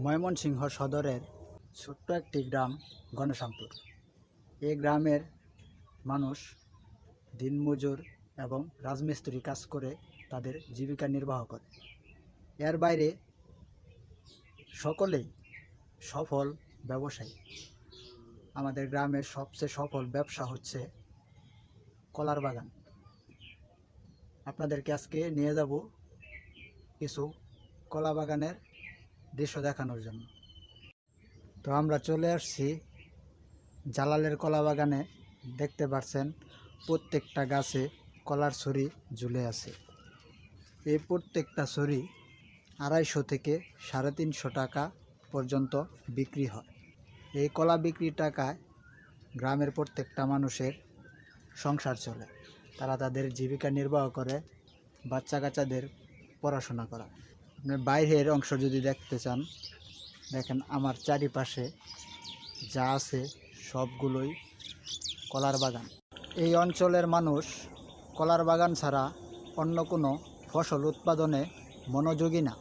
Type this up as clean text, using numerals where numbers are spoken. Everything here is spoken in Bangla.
ময়মনসিংহ সদরের ছোট্ট একটি গ্রাম গণশ্যামপুর। এই গ্রামের মানুষ দিনমজুর এবং রাজমিস্ত্রি কাজ করে তাদের জীবিকা নির্বাহ করে। এর বাইরে সকলেই সফল ব্যবসায়ী। আমাদের গ্রামের সবচেয়ে সফল ব্যবসা হচ্ছে কলার বাগান। আপনাদেরকে আজকে নিয়ে যাব কিছু কলা বাগানের দৃশ্য দেখানোর জন্য। তো আমরা চলে আসছি জালালের কলা বাগানে। দেখতে পাচ্ছেন প্রত্যেকটা গাছে কলার ছড়ি ঝুলে আছে। এই প্রত্যেকটা ছড়ি 250 থেকে 350 টাকা পর্যন্ত বিক্রি হয়। এই কলা বিক্রির টাকায় গ্রামের প্রত্যেকটা মানুষের সংসার চলে। তারা তাদের জীবিকা নির্বাহ করে, বাচ্চা কাচ্চাদের পড়াশোনা করা। আপনি বাইরের অংশ যদি দেখতে চান, দেখেন আমার চারিপাশে যা আছে সবগুলোই কলার বাগান। এই অঞ্চলের মানুষ কলার বাগান ছাড়া অন্য কোনো ফসল উৎপাদনে মনোযোগী না।